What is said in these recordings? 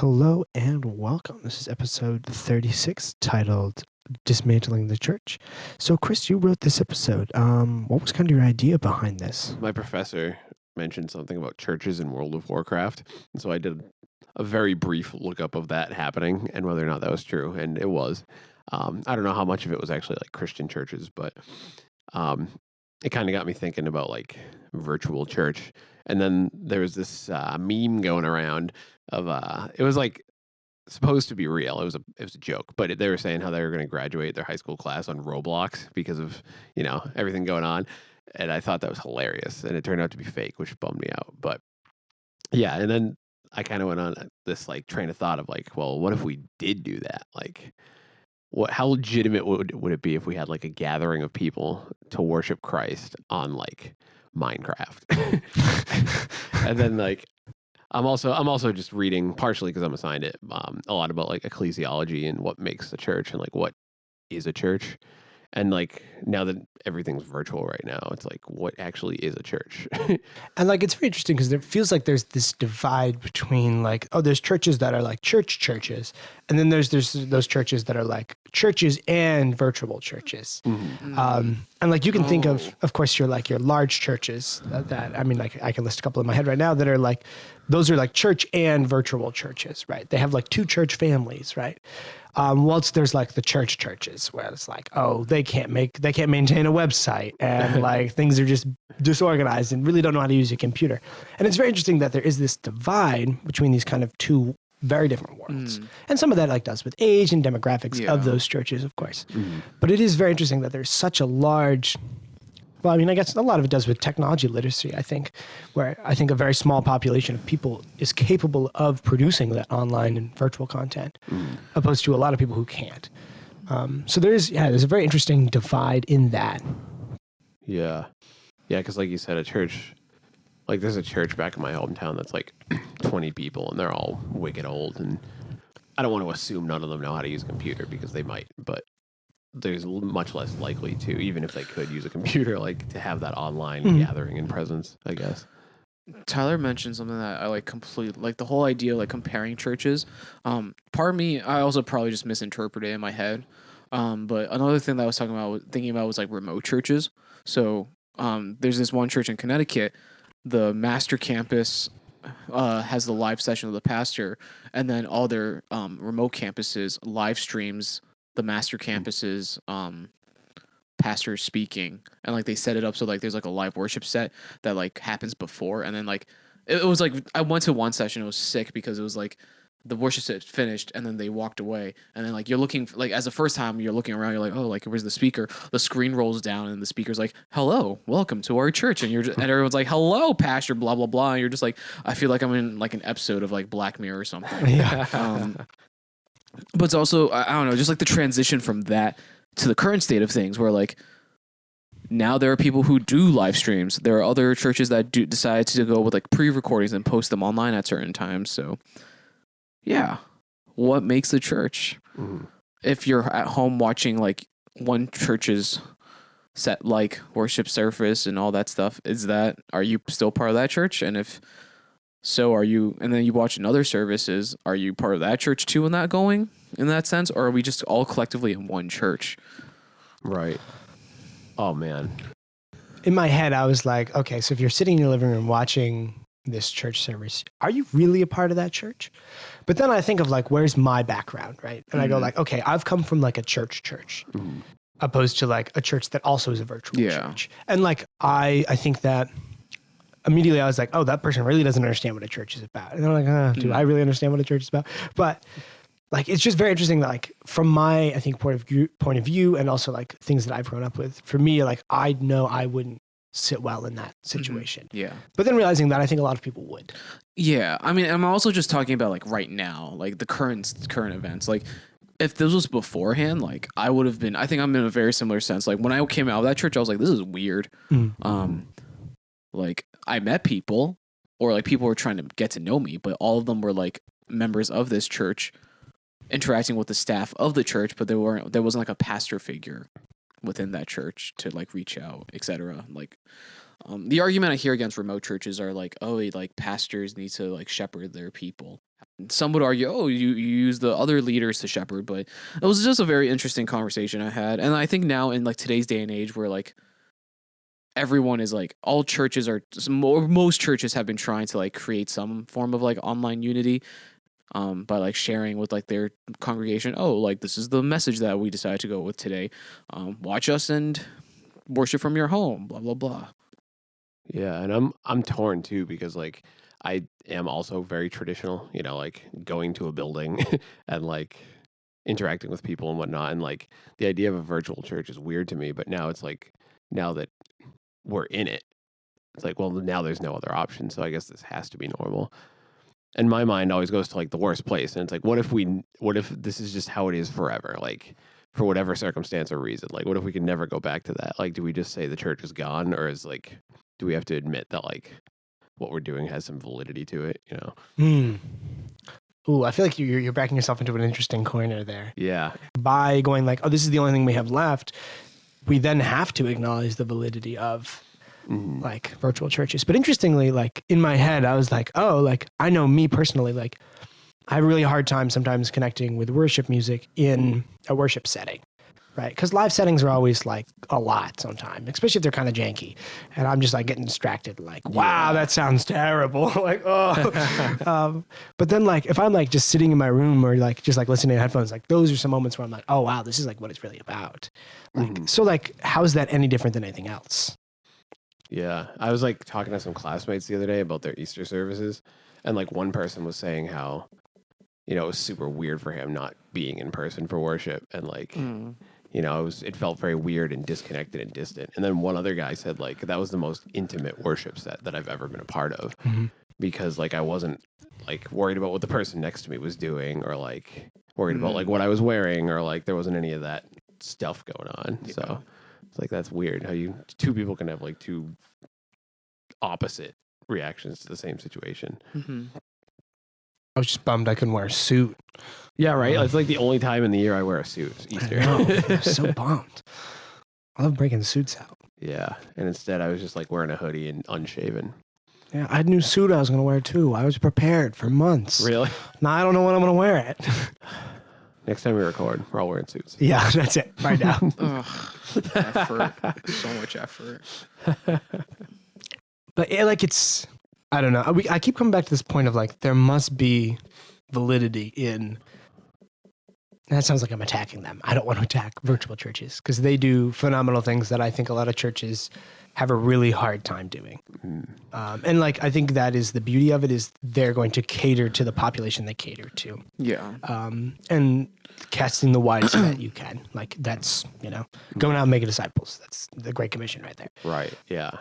Hello and welcome. This is episode 36 titled Dismantling the Church. So, Chris, you wrote this episode. What was kind of your idea behind this? My professor mentioned something about churches in World of Warcraft. And so I did a very brief lookup of that happening and whether or not that was true. And it was. I don't know how much of it was actually like Christian churches, but it kind of got me thinking about like virtual church. And then there was this meme going around of it was like supposed to be real. It was a joke, but they were saying how they were going to graduate their high school class on Roblox because of everything going on, and I thought that was hilarious. And it turned out to be fake, which bummed me out. But yeah, and then I kind of went on this like train of thought of like, well, what if we did do that? Like, how legitimate would it be if we had like a gathering of people to worship Christ on like Minecraft? And then like I'm also just reading, partially because I'm assigned it, a lot about like ecclesiology and what makes a church and like what is a church. And like now that everything's virtual right now, it's like what actually is a church? And like it's very interesting because it feels like there's this divide between like, oh, there's churches that are like churches, and then there's those churches that are like churches and virtual churches. And like you can think of course, your large churches that I mean, like I can list a couple in my head right now that are like, those are like church and virtual churches, right? They have like two church families, right? Whilst there's like the churches where it's like, oh, they can't maintain a website and like things are just disorganized and really don't know how to use a computer. And it's very interesting that there is this divide between these kind of two very different worlds. And some of that like does with age and demographics of those churches, of course. But it is very interesting that there's such a large, well, I mean, I guess a lot of it does with technology literacy, I think, where I think a very small population of people is capable of producing that online and virtual content, opposed to a lot of people who can't. So there's a very interesting divide in that. Yeah, because like you said, a church, like there's a church back in my hometown that's like 20 people, and they're all wicked old, and I don't want to assume none of them know how to use a computer because they might, but there's much less likely to, even if they could use a computer, like to have that online gathering and presence, I guess. Tyler mentioned something that I like completely, like the whole idea of like comparing churches. Part of me, I also probably just misinterpreted it in my head. But another thing that I was thinking about was like remote churches. So there's this one church in Connecticut, the master campus has the live session of the pastor, and then all their remote campuses live streams the master campus's pastor speaking, and like they set it up so like there's like a live worship set that like happens before, and then like it was like I went to one session, it was sick because it was like the worship set finished and then they walked away, and then like you're looking like as the first time you're looking around, you're like, oh, like where's the speaker? The screen rolls down and the speaker's like, hello, welcome to our church, and and everyone's like, hello, pastor, blah blah blah, and you're just like, I feel like I'm in like an episode of like Black Mirror or something. But it's also, I don't know, just like the transition from that to the current state of things where like now there are people who do live streams. There are other churches that do decide to go with like pre-recordings and post them online at certain times. So yeah, what makes a church? If you're at home watching like one church's set like worship service and all that stuff, are you still part of that church? And if so, are you, and then you watch another services, are you part of that church too in that sense? Or are we just all collectively in one church? Right. Oh, man. In my head, I was like, okay, so if you're sitting in your living room watching this church service, are you really a part of that church? But then I think of like, where's my background, right? And I go like, okay, I've come from like a church, opposed to like a church that also is a virtual church. And like, I think that immediately I was like, oh, that person really doesn't understand what a church is about. And I'm like, do I really understand what a church is about? But like, it's just very interesting that like from my, I think, point of view, and also like things that I've grown up with, for me, like I know I wouldn't sit well in that situation. Yeah. But then realizing that I think a lot of people would. Yeah. I mean, I'm also just talking about like right now, like the current events. Like if this was beforehand, like I think I'm in a very similar sense. Like when I came out of that church, I was like, this is weird. Like I met people, or like people were trying to get to know me, but all of them were like members of this church interacting with the staff of the church, but there wasn't like a pastor figure within that church to like reach out, etc. Like the argument I hear against remote churches are like, oh, like pastors need to like shepherd their people. some would argue, oh, you use the other leaders to shepherd, but it was just a very interesting conversation I had. And I think now in like today's day and age where like everyone is like, all churches are, most churches have been trying to like create some form of like online unity by like sharing with like their congregation, oh, like this is the message that we decided to go with today. Watch us and worship from your home, blah, blah, blah. Yeah, and I'm torn too because like I am also very traditional, you know, like going to a building and like interacting with people and whatnot. And like the idea of a virtual church is weird to me, but now it's like now that we're in it, it's like, well, now there's no other option. So I guess this has to be normal. And my mind always goes to like the worst place. And it's like, what if this is just how it is forever? Like for whatever circumstance or reason, like what if we can never go back to that? Like, do we just say the church is gone, or is like, do we have to admit that like what we're doing has some validity to it, you know? Ooh, I feel like you're backing yourself into an interesting corner there. Yeah. By going like, oh, this is the only thing we have left, we then have to acknowledge the validity of like virtual churches. But interestingly, like in my head, I was like, oh, like I know me personally, like I have a really hard time sometimes connecting with worship music in a worship setting. Right, because live settings are always like a lot sometimes, especially if they're kind of janky, and I'm just like getting distracted, like, wow, that sounds terrible, like, oh. But then like if I'm like just sitting in my room or like just like listening to headphones, like those are some moments where I'm like, oh wow, this is like what it's really about. Like, so like, how is that any different than anything else? Yeah, I was like talking to some classmates the other day about their Easter services, and like one person was saying how, you know, it was super weird for him not being in person for worship, and like. You know, it felt very weird and disconnected and distant. And then one other guy said, like, that was the most intimate worship set that I've ever been a part of. Because, like, I wasn't, like, worried about what the person next to me was doing or, like, worried about, like, what I was wearing or, like, there wasn't any of that stuff going on. Yeah. So it's like, that's weird how two people can have, like, two opposite reactions to the same situation. I was just bummed I couldn't wear a suit. Yeah, right. It's like the only time in the year I wear a suit. It's Easter. I know. I'm so bummed. I love breaking suits out. Yeah, and instead I was just like wearing a hoodie and unshaven. Yeah, I had a new suit I was going to wear too. I was prepared for months. Really? Now I don't know when I'm going to wear it. Next time we record, we're all wearing suits. Yeah, that's it. Right now. Effort. So much effort. But yeah, like it's, I don't know. I keep coming back to this point of like, there must be validity in, that sounds like I'm attacking them. I don't want to attack virtual churches because they do phenomenal things that I think a lot of churches have a really hard time doing. And like, I think that is the beauty of it is they're going to cater to the population they cater to. Yeah. And casting the widest net you can. Like that's, you know, going out and making disciples. That's the Great Commission right there. Right. Yeah.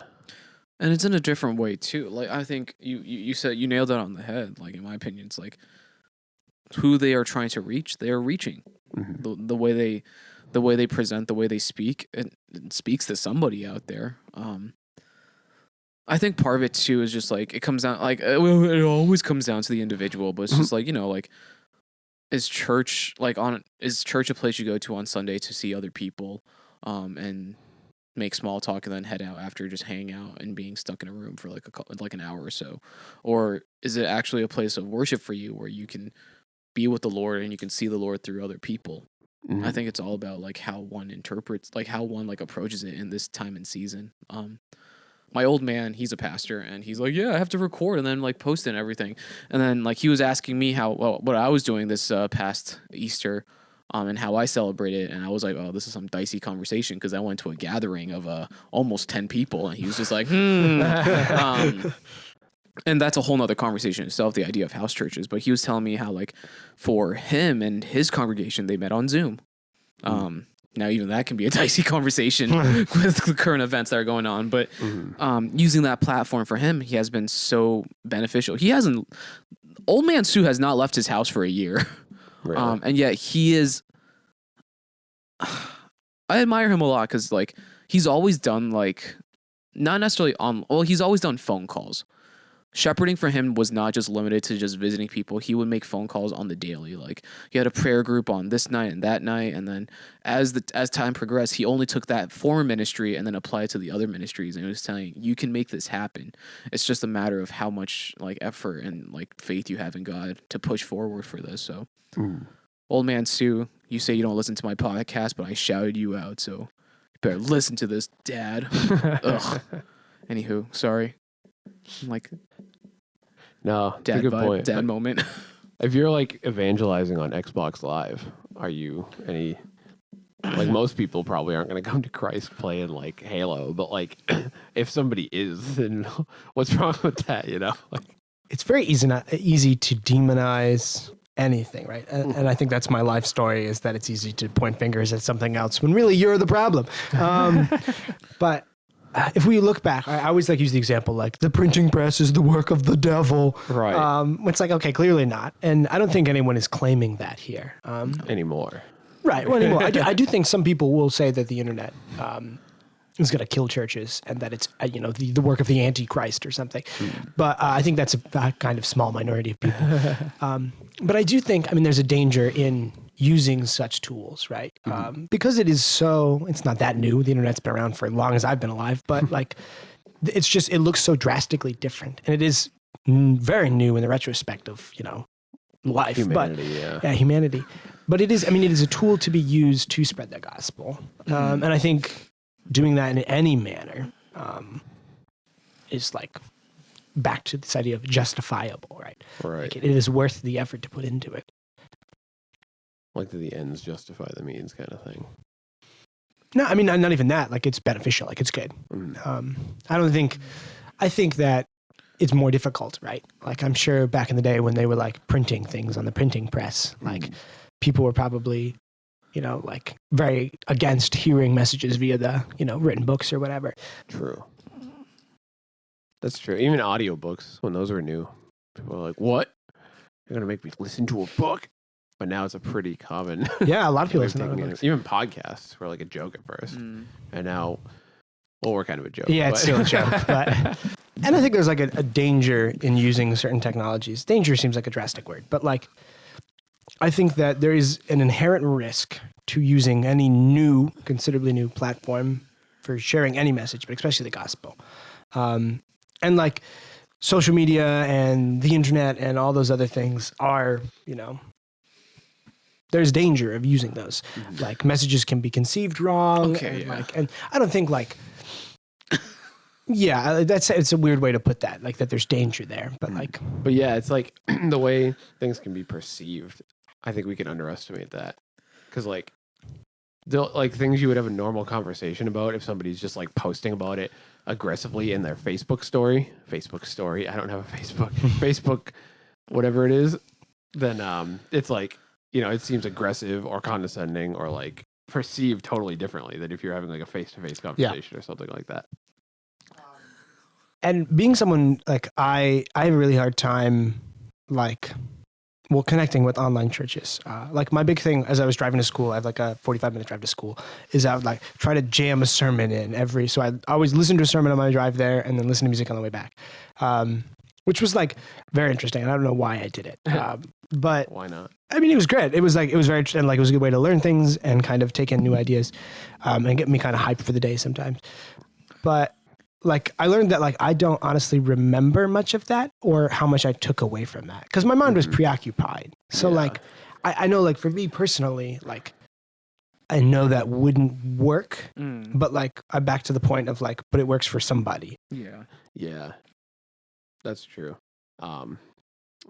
And it's in a different way too. Like I think you said you nailed it on the head. Like in my opinion, it's like who they are trying to reach, they are reaching. The way they present, the way they speak, it speaks to somebody out there. I think part of it too is just like it comes down like it always comes down to the individual, but it's just like, you know, like is church a place you go to on Sunday to see other people and make small talk and then head out after just hanging out and being stuck in a room for like an hour or so? Or is it actually a place of worship for you where you can be with the Lord and you can see the Lord through other people? I think it's all about like how one interprets, like how one like approaches it in this time and season. My old man, he's a pastor, and he's like, yeah, I have to record and then like post it and everything. And then like he was asking me what I was doing this past Easter, and how I celebrated. And I was like, oh, this is some dicey conversation because I went to a gathering of almost 10 people, and he was just like, and that's a whole nother conversation itself, the idea of house churches. But he was telling me how, like, for him and his congregation, they met on Zoom. Now, even that can be a dicey conversation with the current events that are going on. But using that platform for him, he has been so beneficial. Old man Sue has not left his house for a year. Really? And yet he is, I admire him a lot because, like, he's always done, like, not necessarily he's always done phone calls. shepherding for him was not just limited to just visiting people. He would make phone calls on the daily. Like he had a prayer group on this night and that night, and then as time progressed, he only took that former ministry and then applied it to the other ministries. And he was telling you can make this happen. It's just a matter of how much like effort and like faith you have in God to push forward for this. So, Old Man Sue, you say you don't listen to my podcast, but I shouted you out, so you better listen to this, Dad. Ugh. Anywho, sorry. Like. No, that's Dad a good vibe, point. dad moment. If you're like evangelizing on Xbox Live, are you any like most people probably aren't going to come to Christ playing like Halo, but like if somebody is, then what's wrong with that? You know, like, It's very easy to demonize anything, right? And I think that's my life story, is that it's easy to point fingers at something else when really you're the problem. But if we look back, I always like use the example like the printing press is the work of the devil. Right. It's like, okay, clearly not. And I don't think anyone is claiming that here. anymore. Right. Well, anymore. I do think some people will say that the internet is going to kill churches and that it's, the work of the Antichrist or something. But I think that's a kind of small minority of people. But I do think, there's a danger in using such tools, right? Because it's not that new. The internet's been around for as long as I've been alive, but like, it looks so drastically different. And it is very new in the retrospect of, life. Humanity, but, humanity. But it is a tool to be used to spread the gospel. And I think doing that in any manner is like back to this idea of justifiable, right? Right. Like it is worth the effort to put into it. Like the ends justify the means kind of thing. No, not even that. Like it's beneficial. Like it's good. I think that it's more difficult, right? Like I'm sure back in the day when they were like printing things on the printing press, like people were probably, like very against hearing messages via the, written books or whatever. True. That's true. Even audiobooks, when those were new, people were like, what? You're going to make me listen to a book? But now it's a pretty common. Yeah, a lot of people way of listen to taking books. it. Even podcasts were like a joke at first. And now, we're kind of a joke. Yeah, it's still a joke. But, and I think there's like a danger in using certain technologies. Danger seems like a drastic word, but like, I think that there is an inherent risk to using any considerably new platform for sharing any message, but especially the gospel. And like social media and the internet and all those other things are, there's danger of using those. Like messages can be conceived wrong. Okay, and I don't think like, it's a weird way to put that, like that there's danger there, but like. But yeah, it's like the way things can be perceived. I think we can underestimate that. Because like things you would have a normal conversation about if somebody's just like posting about it aggressively in their Facebook story, I don't have a Facebook, whatever it is, then it's like, it seems aggressive or condescending or like perceived totally differently than if you're having like a face-to-face conversation or something like that. And being someone like I have a really hard time connecting with online churches. Like my big thing as I was driving to school, I have like a 45-minute drive to school, is I would like try to jam a sermon in so I always listen to a sermon on my drive there and then listen to music on the way back. Which was like very interesting. And I don't know why I did it. But why not? It was great. It was very interesting. And like, it was a good way to learn things and kind of take in new ideas, and get me kind of hyped for the day sometimes. But like, I learned that like, I don't honestly remember much of that or how much I took away from that. Cause my mind was preoccupied. So like, I know like for me personally, like, I know that wouldn't work, but like, I'm back to the point of like, but it works for somebody. Yeah. Yeah. That's true.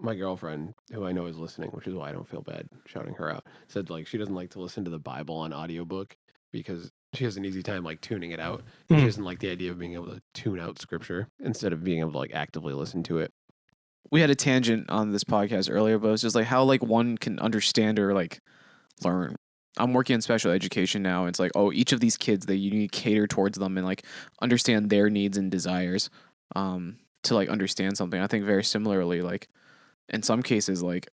My girlfriend, who I know is listening, which is why I don't feel bad shouting her out, said like she doesn't like to listen to the Bible on audiobook because she has an easy time like tuning it out. She doesn't like the idea of being able to tune out scripture instead of being able to like actively listen to it. We had a tangent on this podcast earlier, but it's just like how like one can understand or like learn. I'm working in special education now. And it's like, each of these kids, you need to cater towards them and like understand their needs and desires to like understand something. I think very similarly, like in some cases, like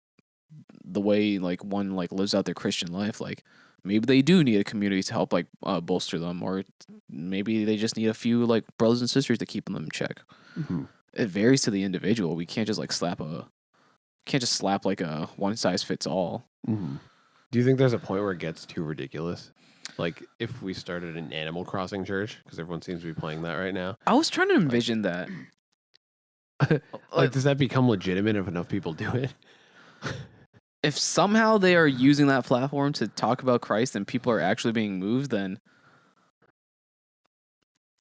the way like one like lives out their Christian life, like maybe they do need a community to help like bolster them, or maybe they just need a few like brothers and sisters to keep them in check. it varies to the individual. We can't just like slap like a one size fits all. Mm-hmm. Do you think there's a point where it gets too ridiculous? Like if we started an Animal Crossing church, because everyone seems to be playing that right now. I was trying to envision that. Like, does that become legitimate if enough people do it? If somehow they are using that platform to talk about Christ and people are actually being moved, then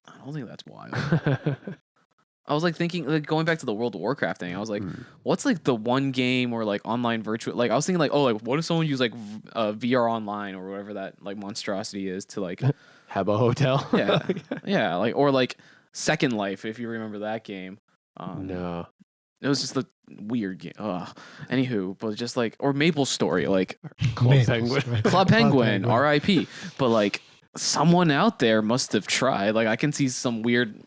I don't think that's wild. I was like thinking, like going back to the World of Warcraft thing. I was like, what's like the one game or like online virtual? Like I was thinking like, oh, like what if someone used like VR online or whatever that like monstrosity is to like have a hotel? Yeah, yeah, like or like Second Life if you remember that game. No. It was just a weird game. Anywho, but just like or Maple Story, like Club Penguin. Club Penguin, R.I.P. But like someone out there must have tried. Like I can see some weird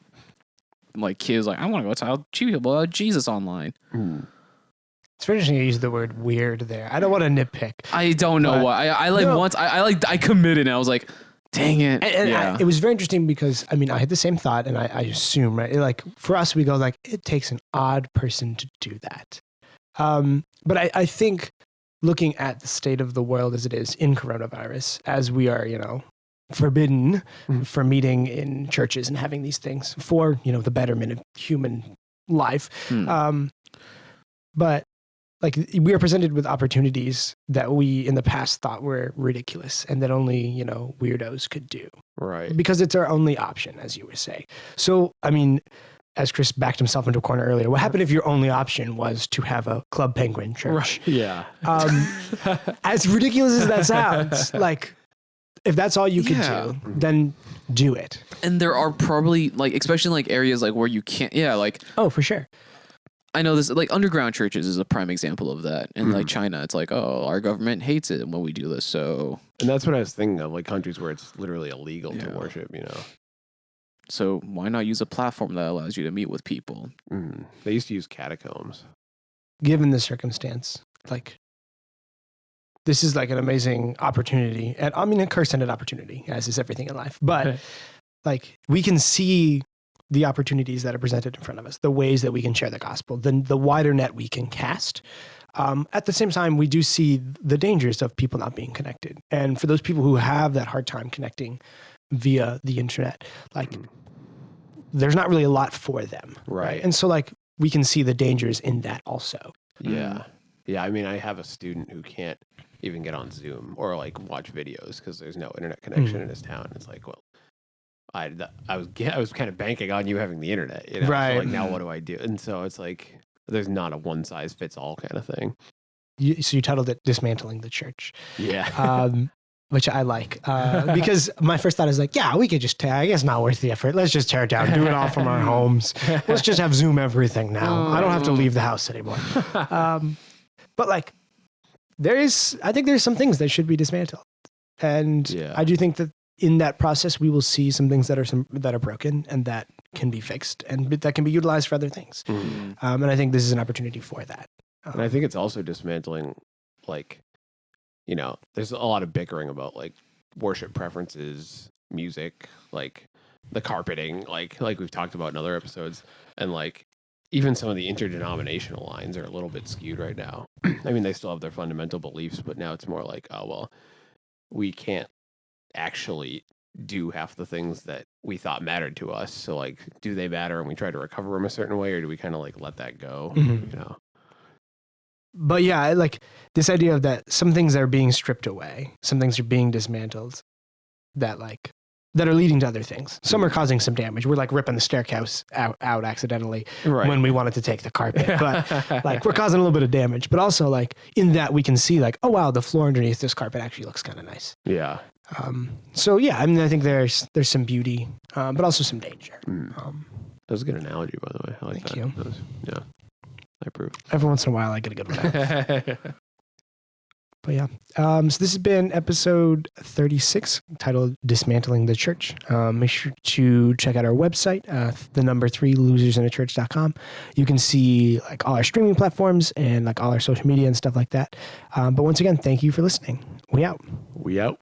like kids like I want to go tell people about Jesus online. It's very interesting you use the word weird there. I don't want to nitpick. I don't know why. I like once I committed and I was like, dang it. And it was very interesting because I mean I had the same thought and I assume right like for us we go like it takes an odd person to do that. But I think looking at the state of the world as it is in coronavirus, as we are forbidden from meeting in churches and having these things for the betterment of human life, but like we are presented with opportunities that we in the past thought were ridiculous and that only, weirdos could do. Right. Because it's our only option, as you would say. So, I mean, as Chris backed himself into a corner earlier, what happened if your only option was to have a Club Penguin church? Right. Yeah. As ridiculous as that sounds, like if that's all you could do, then do it. And there are probably like, especially in like areas like where you can't, like, oh, for sure. I know this, like underground churches is a prime example of that. In like China, it's like, oh, our government hates it when we do this. So, and that's what I was thinking of, like countries where it's literally illegal to worship, So why not use a platform that allows you to meet with people? They used to use catacombs. Given the circumstance, like this is like an amazing opportunity. And I mean, a curse and an opportunity, as is everything in life. But like we can see the opportunities that are presented in front of us, the ways that we can share the gospel, the wider net we can cast. At the same time, we do see the dangers of people not being connected. And for those people who have that hard time connecting via the internet, like there's not really a lot for them. Right. And so like we can see the dangers in that also. Yeah. Yeah. I mean, I have a student who can't even get on Zoom or like watch videos because there's no internet connection in his town. It's like, well, I was kind of banking on you having the internet, right? So like now what do I do? And so it's like there's not a one size fits all kind of thing. So you titled it "Dismantling the Church," which I like because my first thought is like, yeah, we could just I guess not worth the effort. Let's just tear it down, do it all from our homes. Let's just have Zoom everything now. I don't have to leave the house anymore. But like, I think there's some things that should be dismantled, and I do think that. In that process, we will see some things that are broken and that can be fixed and that can be utilized for other things. And I think this is an opportunity for that. And I think it's also dismantling, like, there's a lot of bickering about like worship preferences, music, like the carpeting, like we've talked about in other episodes, and like even some of the interdenominational lines are a little bit skewed right now. I mean, they still have their fundamental beliefs, but now it's more like, oh well, we can't actually do half the things that we thought mattered to us. So like, do they matter and we try to recover them a certain way, or do we kind of like let that go? But yeah, like this idea of that some things are being stripped away, some things are being dismantled that are leading to other things. Some are causing some damage. We're like ripping the staircase out accidentally when we wanted to take the carpet, but like we're causing a little bit of damage, but also like in that we can see like, oh wow, the floor underneath this carpet actually looks kind of nice. Yeah. So yeah, I mean, I think there's some beauty, but also some danger. That was a good analogy, by the way. I like that. Thank you. Yeah, I approve. Every once in a while, I get a good one out. But yeah, so this has been episode 36, titled "Dismantling the Church." Make sure to check out our website, the number 3 losersinachurch.com. You can see like all our streaming platforms and like all our social media and stuff like that. But once again, thank you for listening. We out.